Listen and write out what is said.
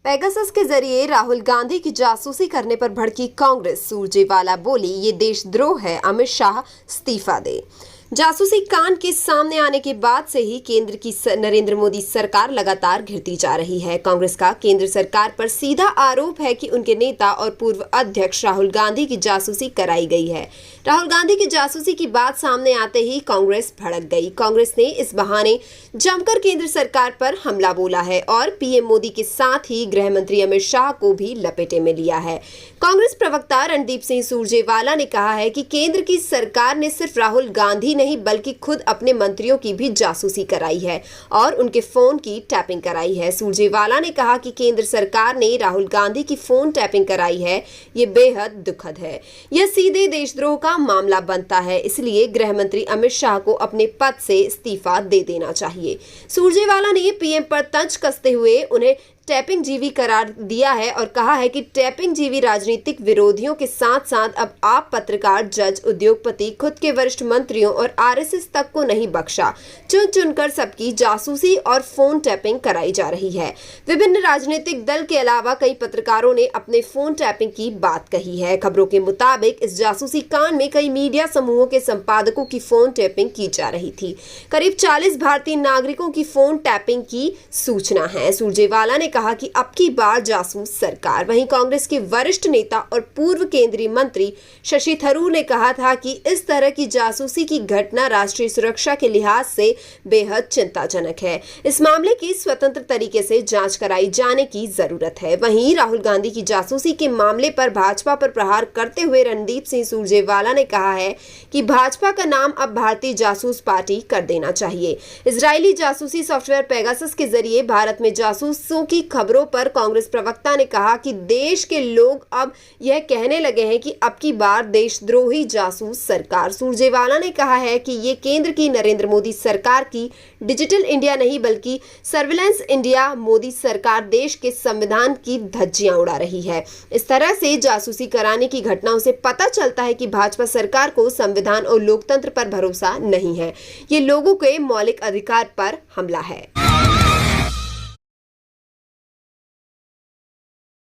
Pegasus के जरिए राहुल गांधी की जासूसी करने पर भड़की कांग्रेस। सुरजेवाला बोली, ये देशद्रोह है, अमित शाह इस्तीफा दे। जासूसी कांड के सामने आने के बाद से ही केंद्र की नरेंद्र मोदी सरकार लगातार घिरती जा रही है। कांग्रेस का केंद्र सरकार पर सीधा आरोप है कि उनके नेता और पूर्व अध्यक्ष राहुल गांधी की जासूसी कराई गई है। राहुल गांधी की जासूसी की बात सामने आते ही कांग्रेस भड़क गई। कांग्रेस ने इस बहाने जमकर केंद्र सरकार पर हमला बोला है और पीएम मोदी के साथ ही गृह मंत्री अमित शाह को भी लपेटे में लिया है। कांग्रेस प्रवक्ता रणदीप सिंह सुरजेवाला ने कहा है कि केंद्र की सरकार ने सिर्फ राहुल गांधी नहीं बल्कि खुद अपने मंत्रियों की भी जासूसी कराई है और उनके फोन की टैपिंग कराई है। सुरजेवाला ने कहा कि केंद्र सरकार ने राहुल गांधी की फोन टैपिंग कराई है, ये बेहद दुखद है। यह सीधे देशद्रोह का मामला बनता है, इसलिए गृह मंत्री अमित शाह को अपने पद से इस्तीफा दे देना चाहिए। सुरजेवाला ने पीएम पर तंज कसते हुए उन्हें टैपिंग जीवी करार दिया है और कहा है कि टैपिंग जीवी राजनीतिक विरोधियों के साथ साथ अब आप पत्रकार, जज, उद्योगपति, खुद के वरिष्ठ मंत्रियों और आरएसएस तक को नहीं बख्शा। चुन चुनकर सबकी जासूसी और फोन टैपिंग कराई जा रही है। विभिन्न राजनीतिक दल के अलावा कई पत्रकारों ने अपने फोन टैपिंग की बात कही है। खबरों के मुताबिक इस जासूसी कांड में कई मीडिया समूहों के संपादकों की फोन टैपिंग की जा रही थी। करीब 40 भारतीय नागरिकों की फोन टैपिंग की सूचना है। सुरजेवाला ने कहा कि अब की बार जासूस सरकार। वहीं कांग्रेस के वरिष्ठ नेता और पूर्व केंद्रीय मंत्री शशि थरूर ने कहा था कि इस तरह की जासूसी की घटना राष्ट्रीय सुरक्षा के लिहाज से बेहद चिंताजनक है। इस मामले की स्वतंत्र तरीके से जांच कराई जाने की जरूरत है। वहीं राहुल गांधी की जासूसी के मामले पर भाजपा पर प्रहार करते हुए रणदीप सिंह सुरजेवाला ने कहा है कि भाजपा का नाम अब भारतीय जासूस पार्टी कर देना चाहिए। इजरायली जासूसी सॉफ्टवेयर पेगासस के जरिए भारत में जासूसों की खबरों पर कांग्रेस प्रवक्ता ने कहा कि देश के लोग अब यह कहने लगे हैं कि अब की बार देशद्रोही जासूस सरकार। सुरजेवाला ने कहा है कि ये केंद्र की नरेंद्र मोदी सरकार की डिजिटल इंडिया नहीं बल्कि सर्विलांस इंडिया मोदी सरकार देश के संविधान की धज्जियां उड़ा रही है। इस तरह से जासूसी कराने की घटनाओं से पता चलता है कि भाजपा सरकार को संविधान और लोकतंत्र पर भरोसा नहीं है। ये लोगों के मौलिक अधिकार पर हमला है।